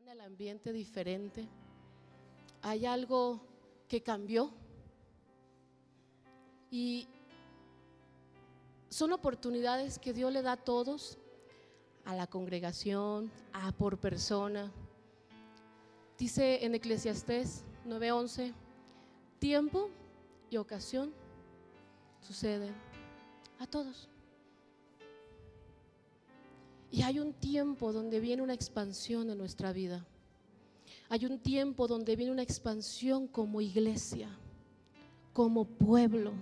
camina el ambiente diferente. Hay algo que cambió y son oportunidades que Dios le da a todos, a la congregación, a por persona. Dice en Eclesiastés 9:11, tiempo y ocasión suceden a todos. Y hay un tiempo donde viene una expansión en nuestra vida. Hay un tiempo donde viene una expansión como iglesia, como pueblo.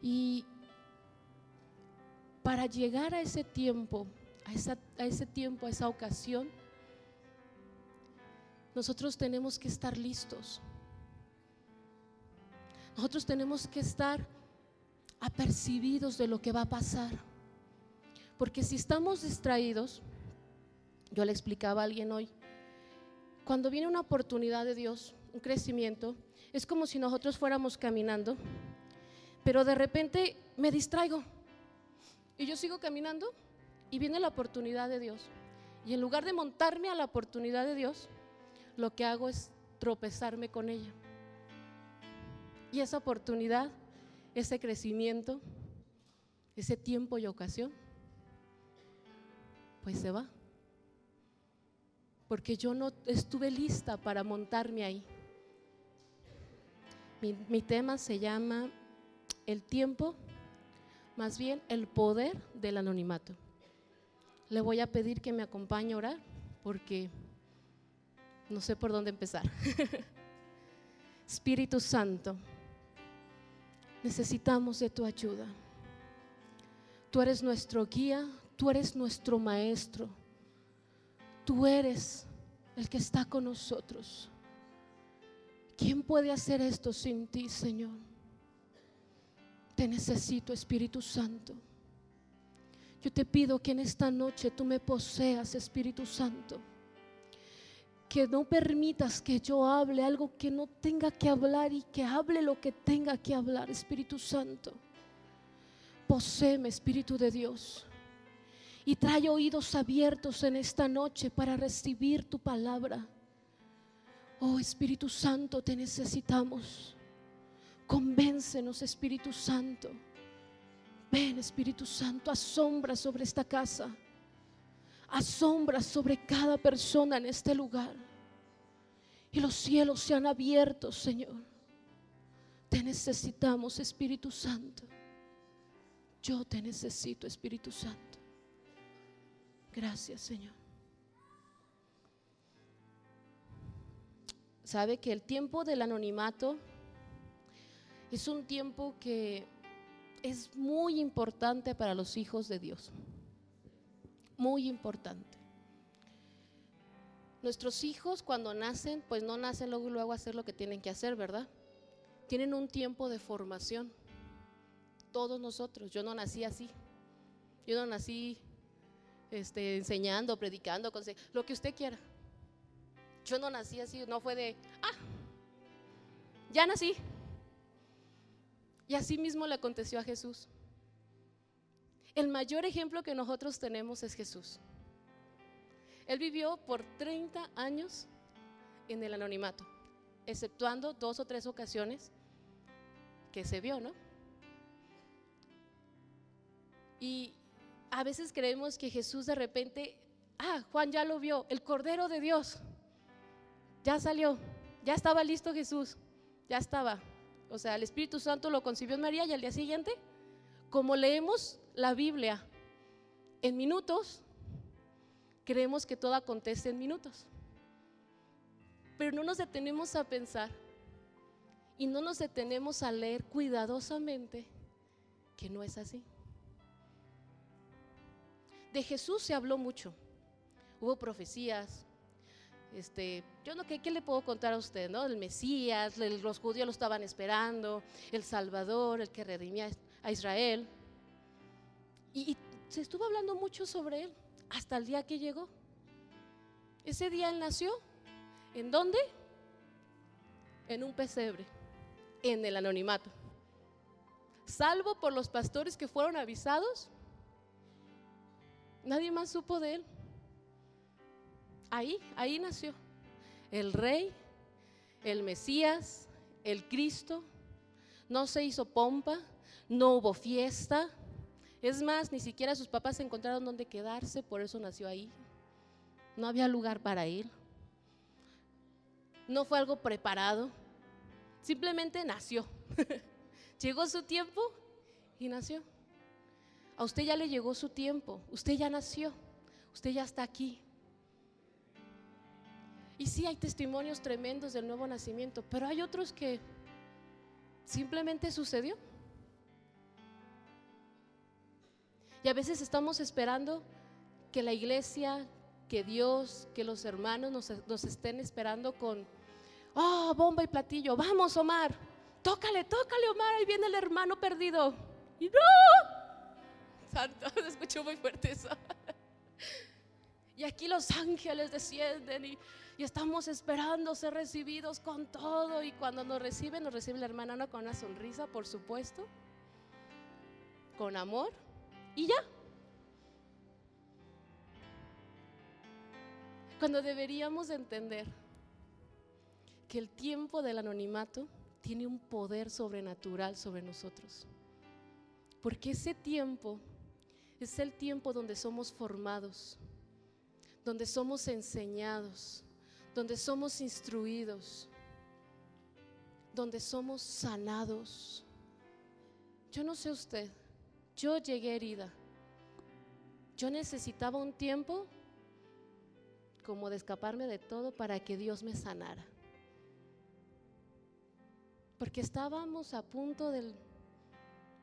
Y para llegar a ese tiempo, a esa ocasión, nosotros tenemos que estar listos. Nosotros tenemos que estar apercibidos de lo que va a pasar. Porque si estamos distraídos, yo le explicaba a alguien hoy, cuando viene una oportunidad de Dios, un crecimiento, es como si nosotros fuéramos caminando, pero de repente me distraigo y yo sigo caminando y viene la oportunidad de Dios. Y en lugar de montarme a la oportunidad de Dios, lo que hago es tropezarme con ella. Y esa oportunidad, ese crecimiento, ese tiempo y ocasión, pues se va, porque yo no estuve lista para montarme ahí. Mi tema se llama el tiempo, más bien el poder del anonimato. Le voy a pedir que me acompañe a orar porque no sé por dónde empezar. Espíritu Santo, necesitamos de tu ayuda. Tú eres nuestro guía, tú eres nuestro maestro, tú eres el que está con nosotros. ¿Quién puede hacer esto sin ti, Señor? Te necesito, Espíritu Santo. Yo te pido que en esta noche tú me poseas, Espíritu Santo. Que no permitas que yo hable algo que no tenga que hablar y que hable lo que tenga que hablar, Espíritu Santo. Poséeme, Espíritu de Dios, y trae oídos abiertos en esta noche para recibir tu palabra. Oh Espíritu Santo, te necesitamos. Convéncenos, Espíritu Santo. Ven, Espíritu Santo, asombra sobre esta casa, asombra sobre cada persona en este lugar. Y los cielos se han abierto, Señor. Te necesitamos, Espíritu Santo. Yo te necesito, Espíritu Santo. Gracias, Señor. Sabe que el tiempo del anonimato es un tiempo que es muy importante para los hijos de Dios. Muy importante. Nuestros hijos cuando nacen, pues no nacen luego a hacer lo que tienen que hacer, ¿verdad? Tienen un tiempo de formación. Todos nosotros, yo no nací así. Yo no nací enseñando, predicando, lo que usted quiera. Yo no nací así, no fue de, ya nací. Y así mismo le aconteció a Jesús. El mayor ejemplo que nosotros tenemos es Jesús. Él vivió por 30 años en el anonimato, exceptuando 2 o 3 ocasiones que se vio, ¿no? Y a veces creemos que Jesús de repente, Juan ya lo vio, el Cordero de Dios, ya salió, ya estaba listo Jesús, ya estaba. O sea, el Espíritu Santo lo concibió en María y al día siguiente, como leemos la Biblia en minutos, creemos que todo acontece en minutos. Pero no nos detenemos a pensar y no nos detenemos a leer cuidadosamente que no es así. De Jesús se habló mucho, hubo profecías, yo no, ¿qué le puedo contar a usted, no? El Mesías, los judíos lo estaban esperando, el Salvador, el que redimía a Israel, y se estuvo hablando mucho sobre él hasta el día que llegó. Ese día él nació, ¿en dónde? En un pesebre, en el anonimato, salvo por los pastores que fueron avisados. Nadie más supo de él. Ahí nació el Rey, el Mesías, el Cristo. No se hizo pompa, no hubo fiesta. Es más, ni siquiera sus papás encontraron dónde quedarse, por eso nació ahí. No había lugar para él. No fue algo preparado, simplemente nació. Llegó su tiempo y nació. A usted ya le llegó su tiempo, usted ya nació, usted ya está aquí. Y sí, hay testimonios tremendos del nuevo nacimiento, pero hay otros que simplemente sucedió. Y a veces estamos esperando que la iglesia, que Dios, que los hermanos nos estén esperando con bomba y platillo. Vamos, Omar, tócale, Omar, ahí viene el hermano perdido. Y no, santo, se escuchó muy fuerte eso. Y aquí los ángeles descienden y estamos esperando ser recibidos con todo. Y cuando nos recibe la hermana, no, con una sonrisa, por supuesto, con amor, y ya. Cuando deberíamos entender que el tiempo del anonimato tiene un poder sobrenatural sobre nosotros, porque ese tiempo es el tiempo donde somos formados, donde somos enseñados, donde somos instruidos, donde somos sanados. Yo no sé usted, yo llegué herida, yo necesitaba un tiempo como de escaparme de todo para que Dios me sanara, porque estábamos a punto de,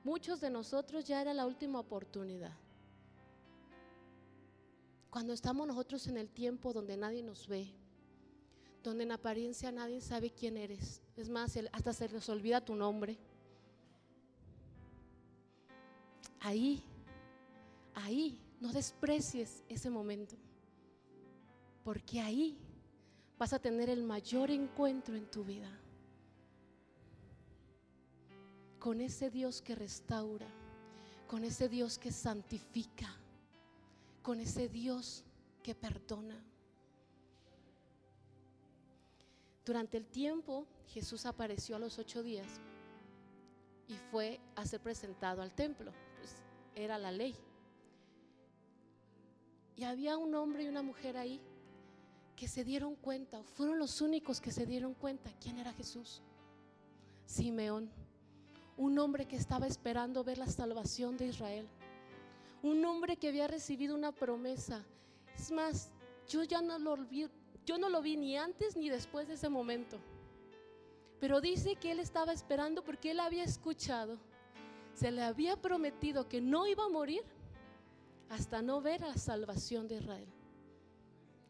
muchos de nosotros ya era la última oportunidad. Cuando estamos nosotros en el tiempo donde nadie nos ve, donde en apariencia nadie sabe quién eres, es más, hasta se les olvida tu nombre. Ahí, no desprecies ese momento, porque ahí vas a tener el mayor encuentro en tu vida con ese Dios que restaura, con ese Dios que santifica, con ese Dios que perdona. Durante el tiempo, Jesús apareció a los 8 días y fue a ser presentado al templo, pues era la ley. Y había un hombre y una mujer ahí que se dieron cuenta, fueron los únicos que se dieron cuenta quién era Jesús. Simeón, un hombre que estaba esperando ver la salvación de Israel, un hombre que había recibido una promesa. Es más, yo no lo vi ni antes ni después de ese momento, pero dice que él estaba esperando porque él había escuchado, se le había prometido que no iba a morir hasta no ver la salvación de Israel.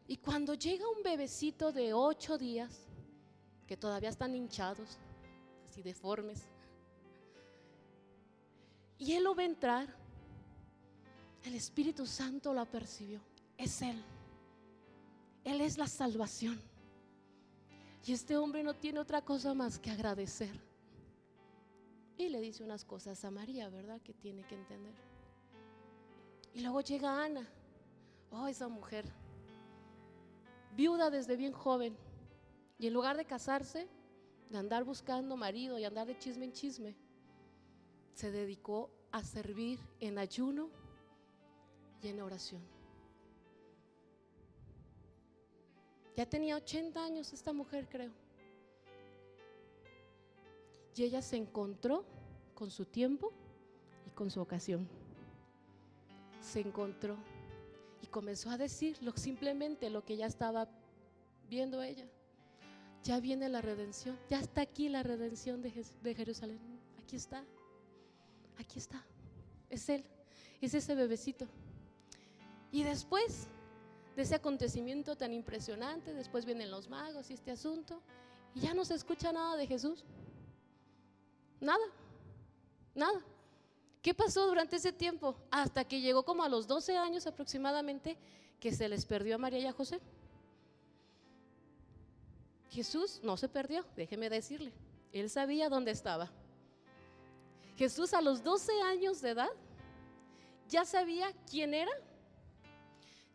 Y cuando llega un bebecito de 8 días, que todavía están hinchados, así deformes, y él lo ve entrar, el Espíritu Santo lo apercibió. Es Él es la salvación. Y este hombre no tiene otra cosa más que agradecer. Y le dice unas cosas a María, ¿verdad? Que tiene que entender. Y luego llega Ana, esa mujer, viuda desde bien joven, y en lugar de casarse, de andar buscando marido y andar de chisme en chisme, se dedicó a servir en ayuno y en oración. Ya tenía 80 años esta mujer, creo. Y ella se encontró con su tiempo y con su ocasión. Se encontró y comenzó a decir simplemente lo que ya estaba viendo ella. Ya viene la redención, ya está aquí la redención de Jerusalén. Aquí está, es Él, es ese bebecito. Y después de ese acontecimiento tan impresionante, después vienen los magos y este asunto, y ya no se escucha nada de Jesús. Nada. ¿Qué pasó durante ese tiempo? Hasta que llegó como a los 12 años aproximadamente, que se les perdió a María y a José. Jesús no se perdió, déjeme decirle, Él sabía dónde estaba. Jesús a los 12 años de edad ya sabía quién era,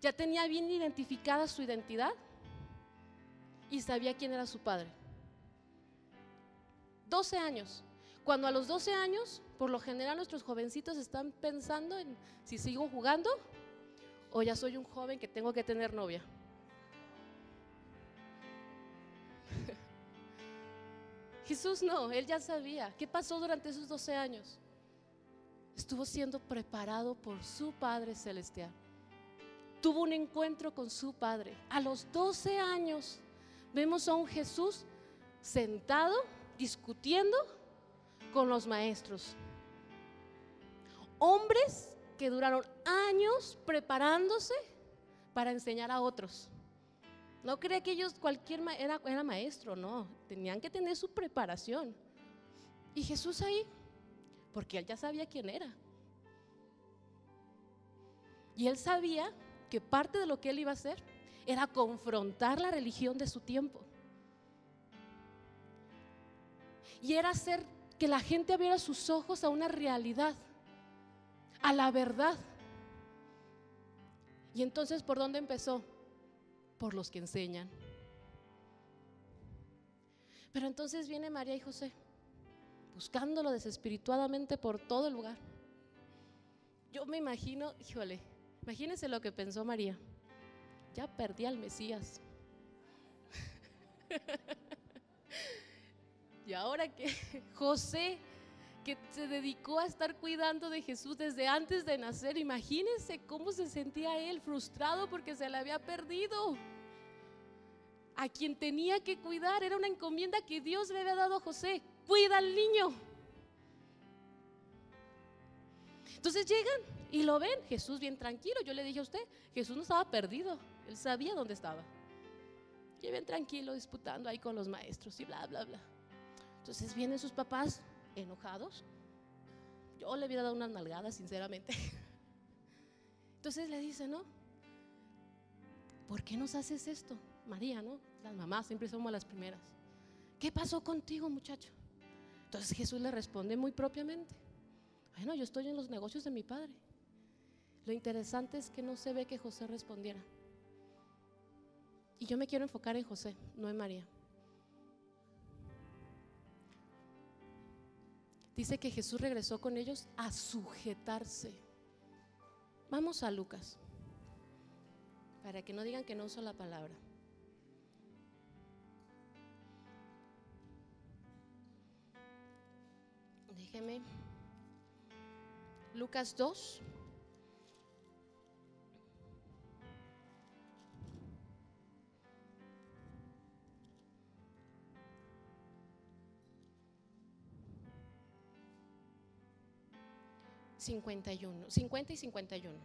ya tenía bien identificada su identidad y sabía quién era su padre. 12 años. Cuando a los 12 años, por lo general nuestros jovencitos están pensando en si sigo jugando o ya soy un joven que tengo que tener novia. Jesús no, él ya sabía. ¿Qué pasó durante esos 12 años? Estuvo siendo preparado por su Padre Celestial. Tuvo un encuentro con su Padre. A los 12 años vemos a un Jesús sentado, discutiendo con los maestros. Hombres que duraron años preparándose para enseñar a otros. No cree que ellos era maestro, no, tenían que tener su preparación. Y Jesús ahí, porque él ya sabía quién era. Y él sabía que parte de lo que él iba a hacer era confrontar la religión de su tiempo. Y era hacer que la gente abriera sus ojos a una realidad, a la verdad. Y entonces, ¿por dónde empezó? Por los que enseñan. Pero entonces viene María y José buscándolo desespirituadamente por todo el lugar. Yo me imagino, híjole, imagínense lo que pensó María. Ya perdí al Mesías. Y ahora que José, que se dedicó a estar cuidando de Jesús desde antes de nacer, imagínense cómo se sentía él, frustrado porque se le había perdido. A quien tenía que cuidar, era una encomienda que Dios le había dado a José: cuida al niño. Entonces llegan y lo ven, Jesús bien tranquilo. Yo le dije a usted, Jesús no estaba perdido, él sabía dónde estaba. Y bien tranquilo, disputando ahí con los maestros y bla, bla, bla. Entonces vienen sus papás enojados. Yo le hubiera dado unas nalgadas, sinceramente. Entonces le dice, ¿no? ¿Por qué nos haces esto? María, ¿no? Las mamás siempre somos las primeras. ¿Qué pasó contigo, muchacho? Entonces Jesús le responde muy propiamente: bueno, yo estoy en los negocios de mi padre. Lo interesante es que no se ve que José respondiera. Y yo me quiero enfocar en José, no en María. Dice que Jesús regresó con ellos a sujetarse. Vamos a Lucas, para que no digan que no uso la palabra. Déjeme. Lucas 2. Cincuenta y 51.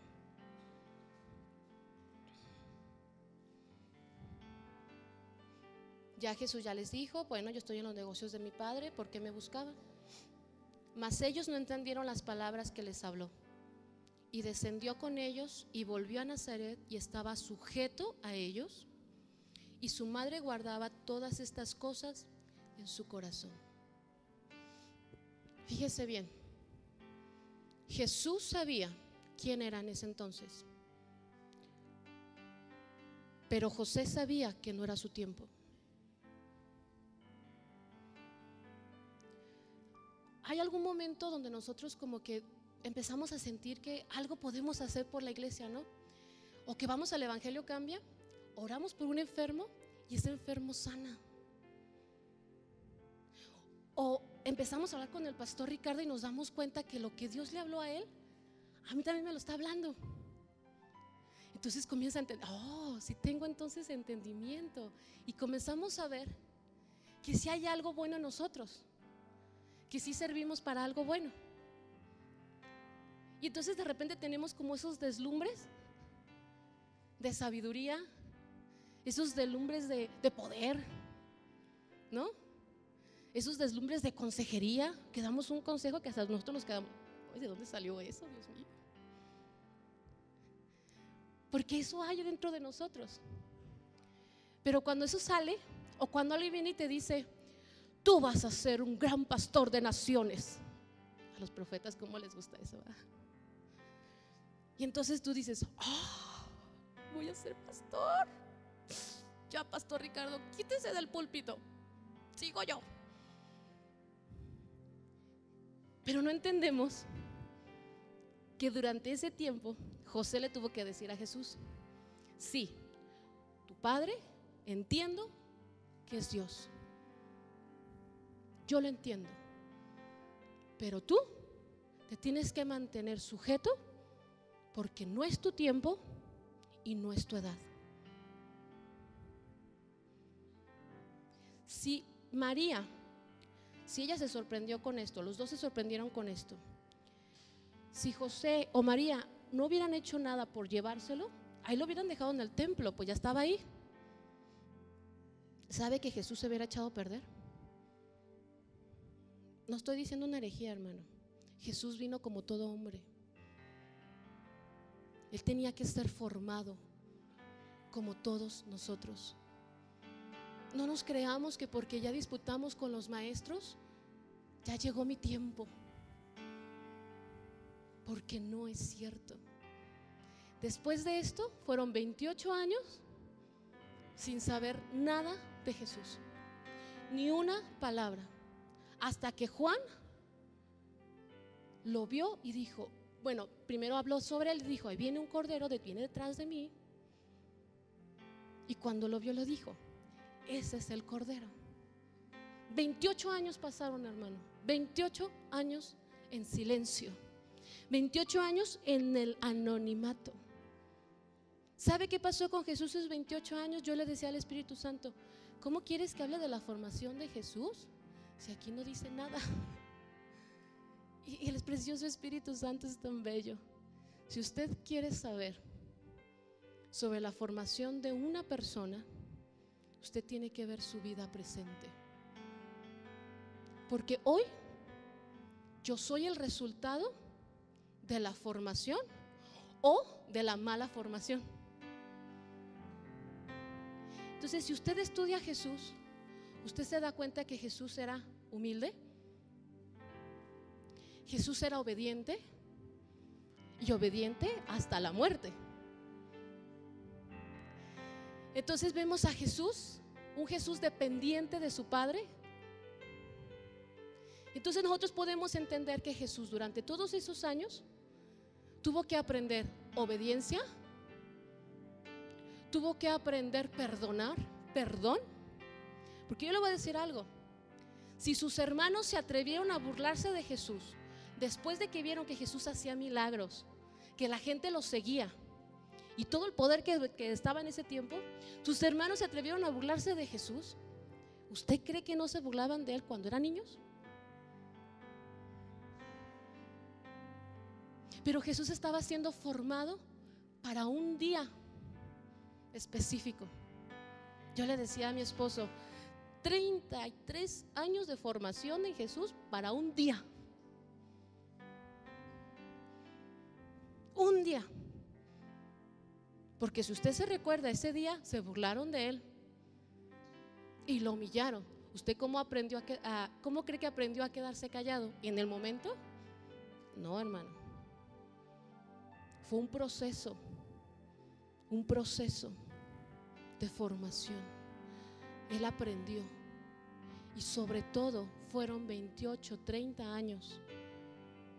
Ya Jesús ya les dijo: bueno, yo estoy en los negocios de mi padre, ¿por qué me buscaban? Mas ellos no entendieron las palabras que les habló. Y descendió con ellos y volvió a Nazaret y estaba sujeto a ellos. Y su madre guardaba todas estas cosas en su corazón. Fíjese bien, Jesús sabía quién era en ese entonces, pero José sabía que no era su tiempo. ¿Hay algún momento donde nosotros como que empezamos a sentir que algo podemos hacer por la iglesia, ¿no? O que vamos al Evangelio Cambia, oramos por un enfermo y ese enfermo sana. O empezamos a hablar con el pastor Ricardo y nos damos cuenta que lo que Dios le habló a él, a mí también me lo está hablando. Entonces comienza a entender, sí tengo entonces entendimiento. Y comenzamos a ver que si hay algo bueno en nosotros, que sí servimos para algo bueno. Y entonces de repente tenemos como esos deslumbres de sabiduría, esos deslumbres de poder, ¿no? Esos deslumbres de consejería, que damos un consejo que hasta nosotros nos quedamos: ¿de dónde salió eso, Dios mío? Porque eso hay dentro de nosotros. Pero cuando eso sale, o cuando alguien viene y te dice: tú vas a ser un gran pastor de naciones. A los profetas, ¿cómo les gusta eso? Y entonces tú dices: voy a ser pastor. Ya, Pastor Ricardo, quítese del púlpito, sigo yo. Pero no entendemos que durante ese tiempo José le tuvo que decir a Jesús: sí, tu padre entiendo que es Dios, yo lo entiendo, pero tú te tienes que mantener sujeto, porque no es tu tiempo y no es tu edad. Si María, si ella se sorprendió con esto, los dos se sorprendieron con esto, si José o María no hubieran hecho nada por llevárselo, ahí lo hubieran dejado en el templo, pues ya estaba ahí. ¿Sabe que Jesús se hubiera echado a perder? No estoy diciendo una herejía, hermano. Jesús vino como todo hombre. Él tenía que ser formado como todos nosotros. No nos creamos que porque ya disputamos con los maestros, ya llegó mi tiempo, porque no es cierto. Después de esto fueron 28 años sin saber nada de Jesús, ni una palabra, hasta que Juan lo vio y dijo, bueno, primero habló sobre él y dijo: ahí viene un cordero, viene detrás de mí. Y cuando lo vio, lo dijo: ese es el cordero. 28 años pasaron, hermano, 28 años en silencio, 28 años en el anonimato. ¿Sabe qué pasó con Jesús esos 28 años? Yo le decía al Espíritu Santo: ¿cómo quieres que hable de la formación de Jesús si aquí no dice nada? Y el precioso Espíritu Santo es tan bello. Si usted quiere saber sobre la formación de una persona, usted tiene que ver su vida presente, porque hoy yo soy el resultado de la formación o de la mala formación. Entonces, si usted estudia a Jesús, usted se da cuenta que Jesús era humilde, Jesús era obediente, y obediente hasta la muerte. Entonces vemos a Jesús, un Jesús dependiente de su Padre. Entonces nosotros podemos entender que Jesús durante todos esos años tuvo que aprender obediencia, tuvo que aprender perdón. Porque yo le voy a decir algo: si sus hermanos se atrevieron a burlarse de Jesús después de que vieron que Jesús hacía milagros, que la gente lo seguía y todo el poder que estaba en ese tiempo, sus hermanos se atrevieron a burlarse de Jesús, ¿usted cree que no se burlaban de él cuando eran niños? Pero Jesús estaba siendo formado para un día específico. Yo le decía a mi esposo: 33 años de formación en Jesús para un día. Un día. Porque si usted se recuerda, ese día se burlaron de él y lo humillaron. ¿Usted cómo cree que aprendió a quedarse callado? ¿Y en el momento? No, hermano. Fue un proceso de formación. Él aprendió, y sobre todo fueron 28, 30 años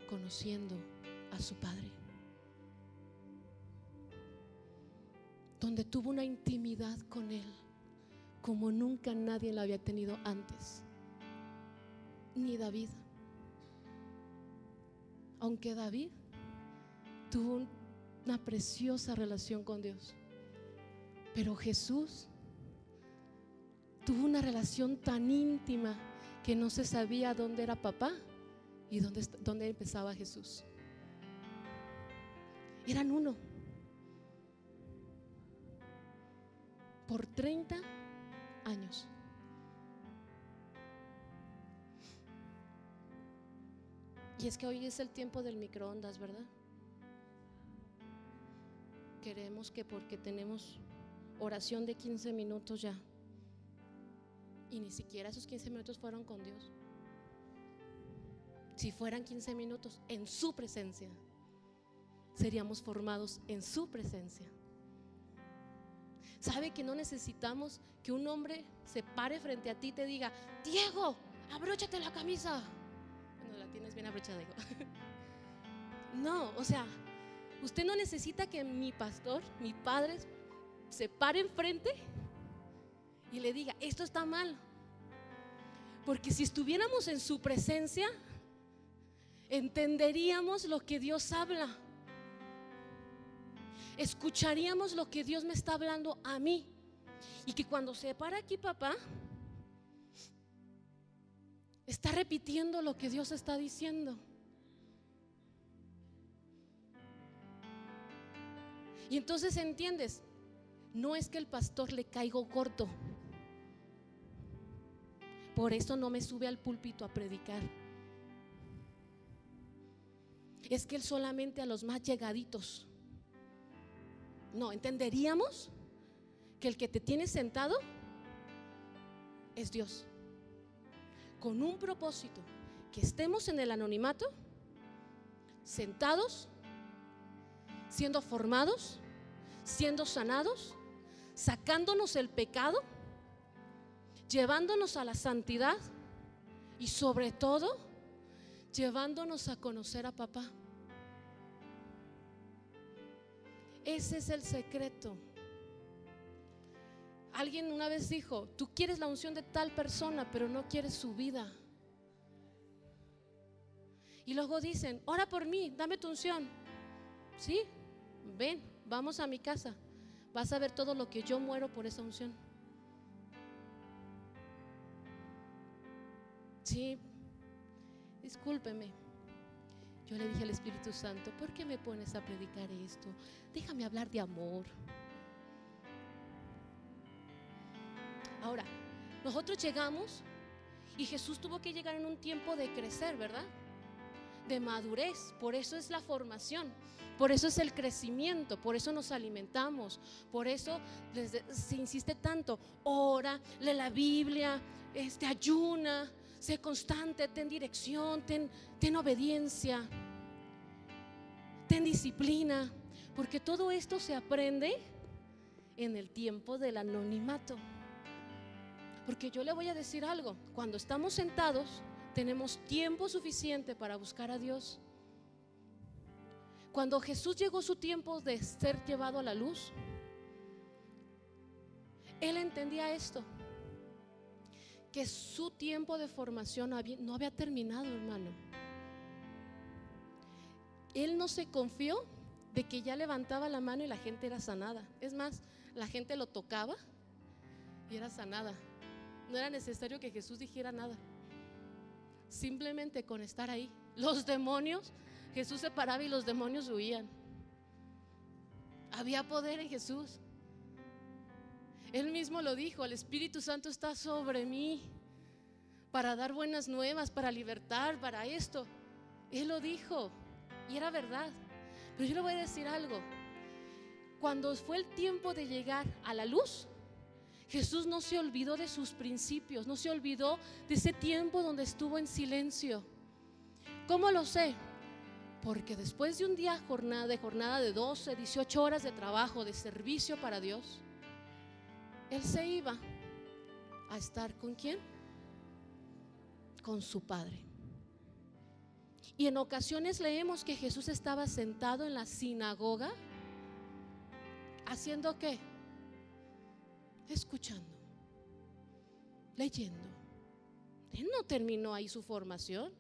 conociendo a su Padre, donde tuvo una intimidad con Él como nunca nadie la había tenido antes, ni David. Aunque David tuvo una preciosa relación con Dios, pero Jesús tuvo una relación tan íntima que no se sabía dónde era papá y dónde empezaba Jesús. Eran uno. Por 30 años. Y es que hoy es el tiempo del microondas, ¿verdad? Queremos que porque tenemos oración de 15 minutos ya, y ni siquiera esos 15 minutos fueron con Dios. Si fueran 15 minutos en su presencia, seríamos formados en su presencia. ¿Sabe que no necesitamos que un hombre se pare frente a ti y te diga: Diego, abróchate la camisa? Bueno, la tienes bien abrochada, Diego. No, o sea, usted no necesita que mi pastor, mi padre, se pare enfrente y le diga: esto está mal. Porque si estuviéramos en su presencia, entenderíamos lo que Dios habla. Escucharíamos lo que Dios me está hablando a mí. Y que cuando se para aquí papá, está repitiendo lo que Dios está diciendo. Y entonces entiendes, no es que el pastor le caigo corto, por eso no me sube al púlpito a predicar. Es que él solamente a los más llegaditos. No, entenderíamos que el que te tiene sentado es Dios, con un propósito: que estemos en el anonimato, sentados, siendo formados, siendo sanados, sacándonos el pecado, llevándonos a la santidad y sobre todo llevándonos a conocer a papá. Ese es el secreto. Alguien una vez dijo: tú quieres la unción de tal persona, pero no quieres su vida. Y luego dicen: ora por mí, dame tu unción. Sí, ven, vamos a mi casa, vas a ver todo lo que yo muero por esa unción. Sí, discúlpeme. Yo le dije al Espíritu Santo: ¿por qué me pones a predicar esto? Déjame hablar de amor. Ahora, nosotros llegamos y Jesús tuvo que llegar en un tiempo de crecer, ¿verdad? De madurez. Por eso es la formación, por eso es el crecimiento, por eso nos alimentamos, por eso se insiste tanto: ora, lee la Biblia, ayuna, sé constante, ten dirección, ten obediencia, ten disciplina, porque todo esto se aprende en el tiempo del anonimato. Porque yo le voy a decir algo: cuando estamos sentados, tenemos tiempo suficiente para buscar a Dios. Cuando Jesús llegó su tiempo de ser llevado a la luz, Él entendía esto, que su tiempo de formación no había terminado, hermano. Él no se confió de que ya levantaba la mano y la gente era sanada. Es más, la gente lo tocaba y era sanada. No era necesario que Jesús dijera nada. Simplemente con estar ahí, los demonios, Jesús se paraba y los demonios huían. Había poder en Jesús. Él mismo lo dijo: el Espíritu Santo está sobre mí para dar buenas nuevas, para libertar, para esto. Él lo dijo y era verdad. Pero yo le voy a decir algo: cuando fue el tiempo de llegar a la luz, Jesús no se olvidó de sus principios, no se olvidó de ese tiempo donde estuvo en silencio. ¿Cómo lo sé? Porque después de un día jornada de 12, 18 horas de trabajo, de servicio para Dios, Él se iba a estar ¿con quién? Con su Padre. Y en ocasiones leemos que Jesús estaba sentado en la sinagoga, ¿haciendo qué? Escuchando, leyendo. Él no terminó ahí su formación.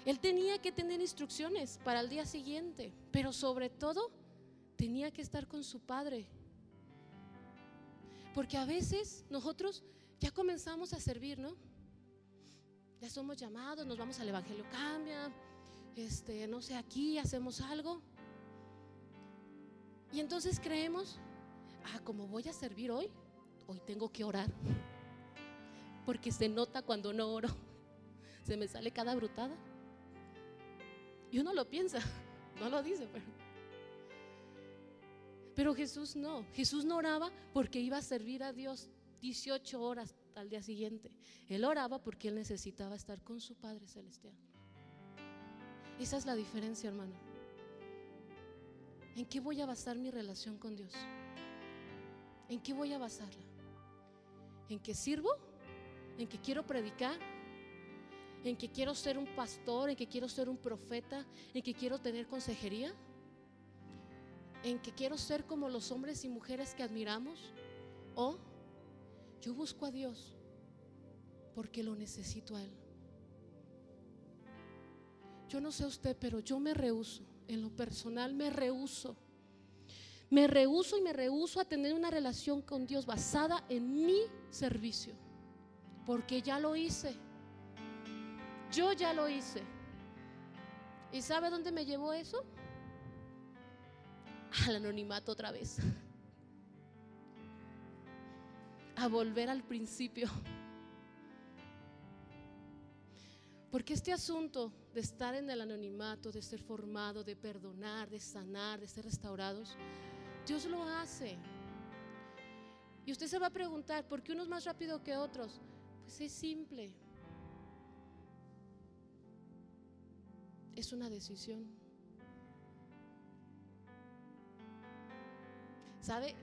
Él tenía que tener instrucciones para el día siguiente, pero sobre todo tenía que estar con su Padre. Porque a veces nosotros ya comenzamos a servir, ¿no? Ya somos llamados, nos vamos al Evangelio Cambia, no sé, aquí hacemos algo. Y entonces creemos: como voy a servir hoy tengo que orar, porque se nota cuando no oro, se me sale cada brutada. Y uno lo piensa, no lo dice, pero Jesús no oraba porque iba a servir a Dios 18 horas al día siguiente. Él oraba porque él necesitaba estar con su Padre Celestial. Esa es la diferencia, hermano. ¿En qué voy a basar mi relación con Dios? ¿En qué voy a basarla? ¿En que sirvo? ¿En que quiero predicar? ¿En que quiero ser un pastor? ¿En que quiero ser un profeta? ¿En que quiero tener consejería? ¿En que quiero ser como los hombres y mujeres que admiramos? ¿O yo busco a Dios porque lo necesito a Él? Yo no sé usted, pero yo me rehúso, en lo personal me rehúso a tener una relación con Dios basada en mi servicio, porque ya lo hice. Yo ya lo hice. ¿Y sabe dónde me llevó eso? Al anonimato otra vez, a volver al principio. Porque este asunto de estar en el anonimato, de ser formado, de perdonar, de sanar, de ser restaurados, Dios lo hace. Y usted se va a preguntar, ¿por qué unos más rápido que otros? Pues es simple. Es una decisión. ¿Sabe?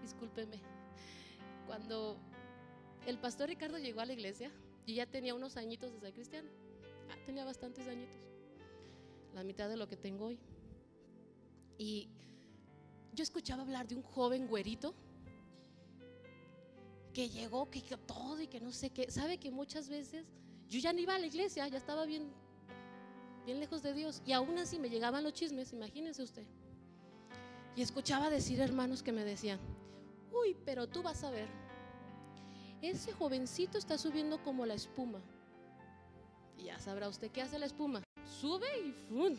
Discúlpeme. Cuando el pastor Ricardo llegó a la iglesia, yo ya tenía unos añitos de ser cristiana. Tenía bastantes añitos, la mitad de lo que tengo hoy. Y yo escuchaba hablar de un joven güerito que llegó, que hizo todo y que no sé qué. ¿Sabe que muchas veces yo ya no iba a la iglesia? Ya estaba bien lejos de Dios, y aún así me llegaban los chismes, imagínense usted. Y escuchaba decir hermanos que me decían: uy, pero tú vas a ver, ese jovencito está subiendo como la espuma. Y ya sabrá usted qué hace la espuma: sube y ¡fum!,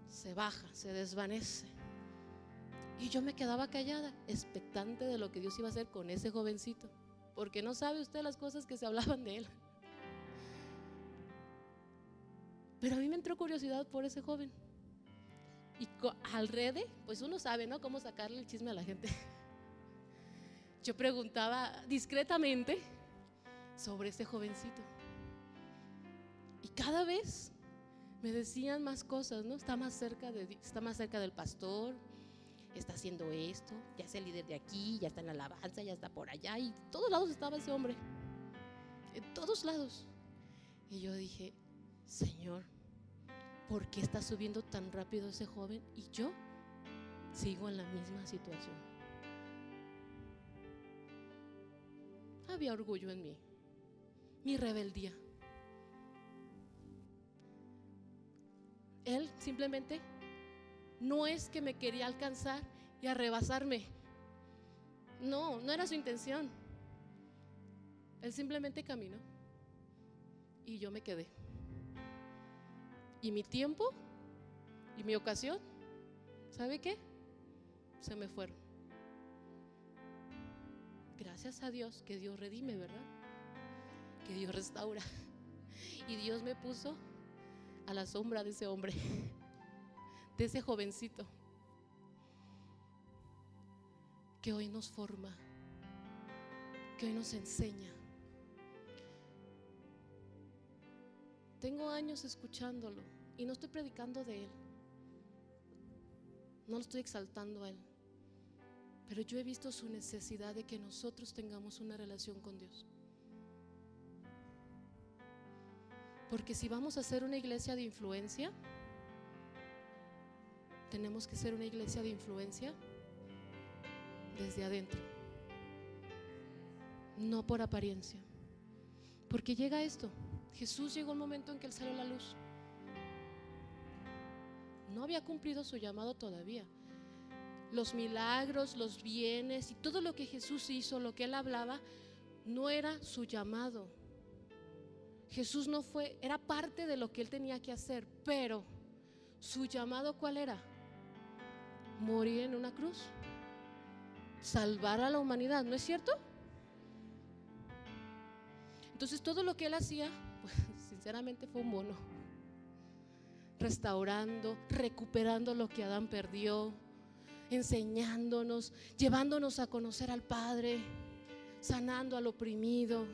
se baja, se desvanece. Y yo me quedaba callada, expectante de lo que Dios iba a hacer con ese jovencito, porque no sabe usted las cosas que se hablaban de él. Pero a mí me entró curiosidad por ese joven. Y alrededor, pues uno sabe, ¿no?, cómo sacarle el chisme a la gente. Yo preguntaba discretamente sobre ese jovencito, y cada vez me decían más cosas, ¿no? Está más cerca del pastor, está haciendo esto, ya es el líder de aquí, ya está en la alabanza, ya está por allá. Y en todos lados estaba ese hombre, en todos lados. Y yo dije: Señor, ¿por qué está subiendo tan rápido ese joven y yo sigo en la misma situación? Había orgullo en mí, mi rebeldía. Él simplemente no es que me quería alcanzar y arrebasarme. No era su intención. Él simplemente caminó y yo me quedé. Y mi tiempo y mi ocasión, ¿sabe qué? Se me fueron. Gracias a Dios que Dios redime, ¿verdad? Que Dios restaura. Y Dios me puso a la sombra de ese hombre, de ese jovencito que hoy nos forma, que hoy nos enseña. Tengo años escuchándolo y no estoy predicando de él, no lo estoy exaltando a él, pero yo he visto su necesidad de que nosotros tengamos una relación con Dios. Porque si vamos a ser una iglesia de influencia, tenemos que ser una iglesia de influencia desde adentro, no por apariencia. Porque llega esto: Jesús llegó un momento en que Él salió a la luz. No había cumplido su llamado todavía. Los milagros, los bienes y todo lo que Jesús hizo, lo que Él hablaba, no era su llamado. Jesús no fue, era parte de lo que Él tenía que hacer, pero su llamado, ¿cuál era? Morir en una cruz, salvar a la humanidad, ¿no es cierto? Entonces todo lo que Él hacía, pues sinceramente fue un mono, restaurando, recuperando lo que Adán perdió, enseñándonos, llevándonos a conocer al Padre, sanando al oprimido,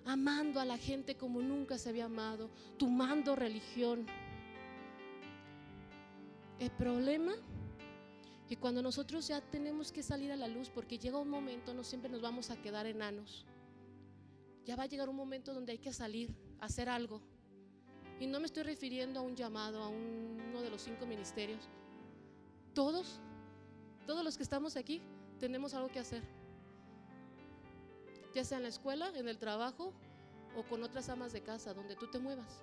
amando a la gente como nunca se había amado, tumbando religión. El problema que cuando nosotros ya tenemos que salir a la luz, porque llega un momento, no siempre nos vamos a quedar enanos. Ya va a llegar un momento donde hay que salir a hacer algo. Y no me estoy refiriendo a un llamado, a uno de los 5 ministerios. Todos los que estamos aquí tenemos algo que hacer, ya sea en la escuela, en el trabajo o con otras amas de casa, donde tú te muevas.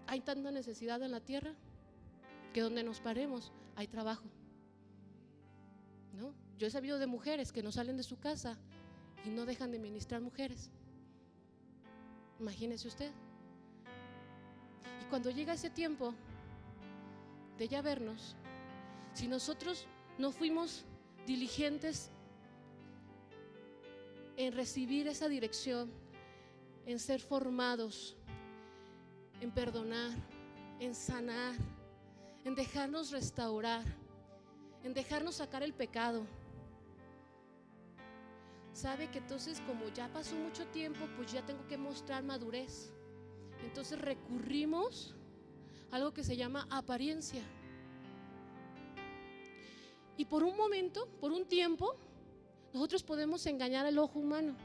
Hay tanta necesidad en la tierra que donde nos paremos hay trabajo, ¿no? Yo he sabido de mujeres que no salen de su casa y no dejan de ministrar mujeres. Imagínese usted. Y cuando llega ese tiempo de ya vernos, si nosotros no fuimos diligentes en recibir esa dirección, en ser formados, en perdonar, en sanar, en dejarnos restaurar, en dejarnos sacar el pecado, sabe que entonces, como ya pasó mucho tiempo, pues ya tengo que mostrar madurez. Entonces recurrimos a algo que se llama apariencia. Y por un momento, por un tiempo, nosotros podemos engañar al ojo humano,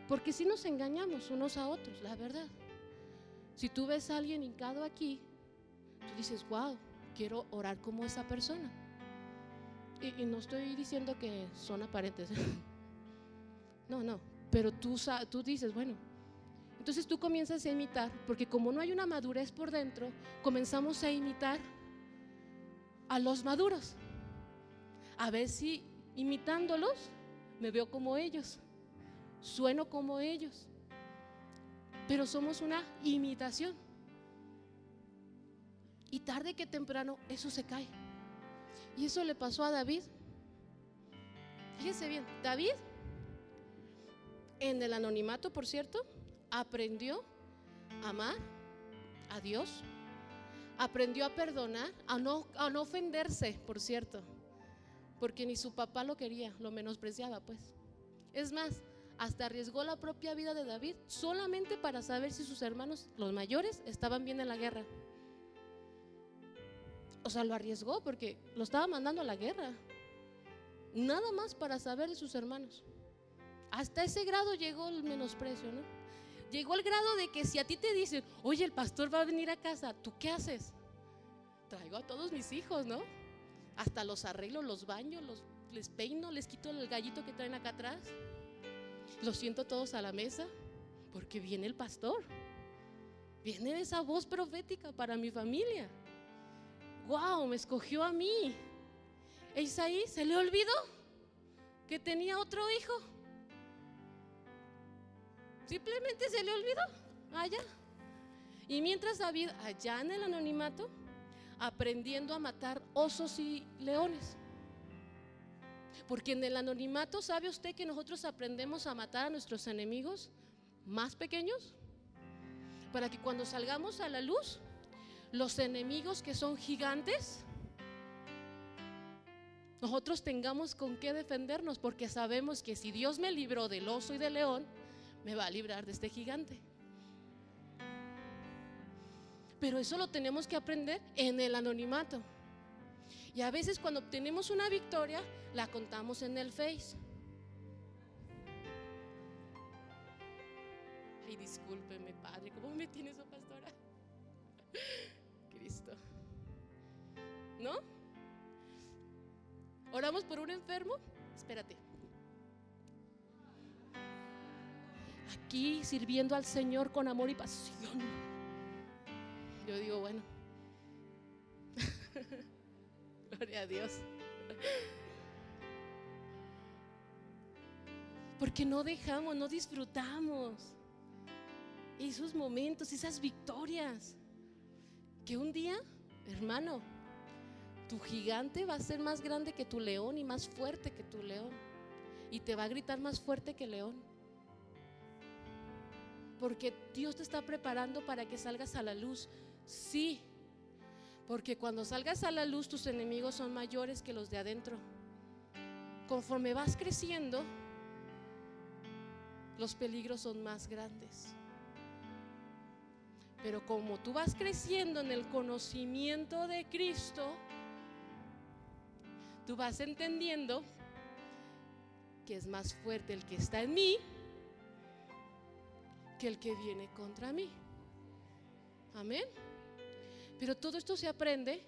porque si nos engañamos unos a otros, la verdad. Si tú ves a alguien hincado aquí, tú dices, wow, quiero orar como esa persona. Y no estoy diciendo que son aparentes. No, pero tú dices, bueno, entonces tú comienzas a imitar, porque como no hay una madurez por dentro, comenzamos a imitar a los maduros, a ver si imitándolos me veo como ellos, sueno como ellos, pero somos una imitación. Y tarde que temprano eso se cae. Y eso le pasó a David. Fíjense bien, David, en el anonimato, por cierto, aprendió a amar a Dios, aprendió a perdonar, a no ofenderse, por cierto, porque ni su papá lo quería, lo menospreciaba, pues. Es más, hasta arriesgó la propia vida de David solamente para saber si sus hermanos, los mayores, estaban bien en la guerra. O sea, lo arriesgó porque lo estaba mandando a la guerra, nada más para saber de sus hermanos. Hasta ese grado llegó el menosprecio, ¿no? Llegó el grado de que si a ti te dicen, oye, el pastor va a venir a casa, ¿tú qué haces? Traigo a todos mis hijos, ¿no? Hasta los arreglo, los baño, les peino, les quito el gallito que traen acá atrás, los siento todos a la mesa, porque viene el pastor, viene esa voz profética para mi familia. Wow, me escogió a mí. E Isaí se le olvidó que tenía otro hijo. Simplemente se le olvidó allá. Y mientras David, allá en el anonimato, aprendiendo a matar osos y leones. Porque en el anonimato, ¿sabe usted que nosotros aprendemos a matar a nuestros enemigos más pequeños? Para que cuando salgamos a la luz, los enemigos que son gigantes, nosotros tengamos con qué defendernos, porque sabemos que si Dios me libró del oso y del león, me va a librar de este gigante. Pero eso lo tenemos que aprender en el anonimato. Y a veces cuando obtenemos una victoria, la contamos en el Face. Ay, discúlpeme, padre, ¿cómo me tiene eso, pastora? Cristo, ¿no? Oramos por un enfermo, espérate, aquí sirviendo al Señor con amor y pasión. Yo digo, bueno, gloria a Dios, porque no dejamos, no disfrutamos esos momentos, esas victorias. Que un día, hermano, tu gigante va a ser más grande que tu león y más fuerte que tu león, y te va a gritar más fuerte que el león, porque Dios te está preparando para que salgas a la luz. Sí, porque cuando salgas a la luz tus enemigos son mayores que los de adentro. Conforme vas creciendo, los peligros son más grandes. Pero como tú vas creciendo en el conocimiento de Cristo, tú vas entendiendo que es más fuerte el que está en mí que el que viene contra mí. Amén. Pero todo esto se aprende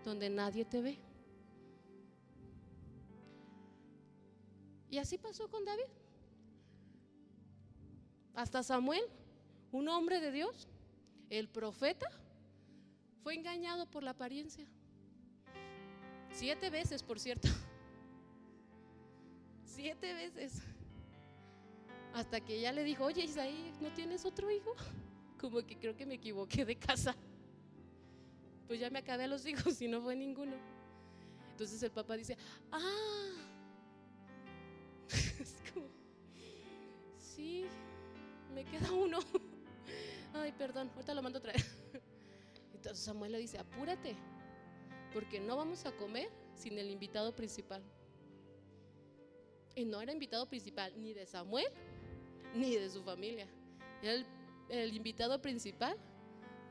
donde nadie te ve. Y así pasó con David. Hasta Samuel, un hombre de Dios, el profeta, fue engañado por la apariencia. 7 veces, por cierto. 7 veces. Hasta que ella le dijo: oye, Isaí, ¿no tienes otro hijo? Como que creo que me equivoqué de casa. Pues ya me acabé a los hijos y no fue ninguno. Entonces el papá dice: ah, es como, sí, me queda uno. Ay, perdón, ahorita lo mando a traer. Entonces Samuel le dice: apúrate, porque no vamos a comer sin el invitado principal. Y no era invitado principal ni de Samuel ni de su familia. Era el invitado principal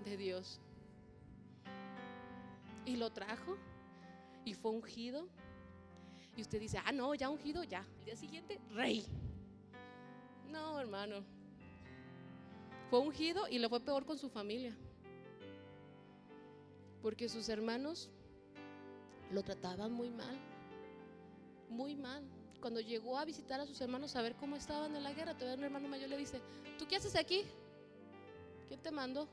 de Dios. Y lo trajo y fue ungido. Y usted dice: ah, no, ya ungido, ya. El día siguiente, rey. No, hermano. Fue ungido y le fue peor con su familia, porque sus hermanos lo trataban muy mal, muy mal. Cuando llegó a visitar a sus hermanos a ver cómo estaban en la guerra, todavía un hermano mayor le dice: ¿tú qué haces aquí? ¿Quién te mandó?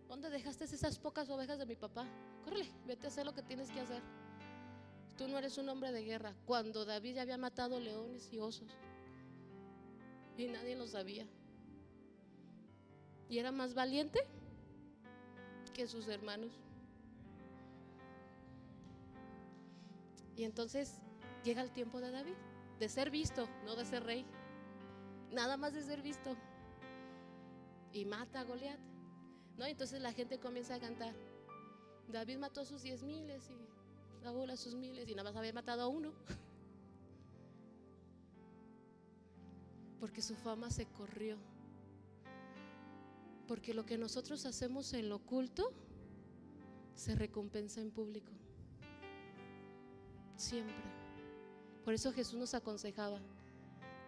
¿Dónde dejaste esas pocas ovejas de mi papá? Córrele, vete a hacer lo que tienes que hacer. Tú no eres un hombre de guerra. Cuando David ya había matado leones y osos y nadie lo sabía, y era más valiente que sus hermanos. Y entonces llega el tiempo de David, de ser visto, no de ser rey, nada más de ser visto. Y mata a Goliat, ¿no? Entonces la gente comienza a cantar: David mató a sus 10,000 y Saúl a sus 1,000, y nada más había matado a uno. Porque su fama se corrió. Porque lo que nosotros hacemos en lo oculto se recompensa en público. Siempre. Por eso Jesús nos aconsejaba: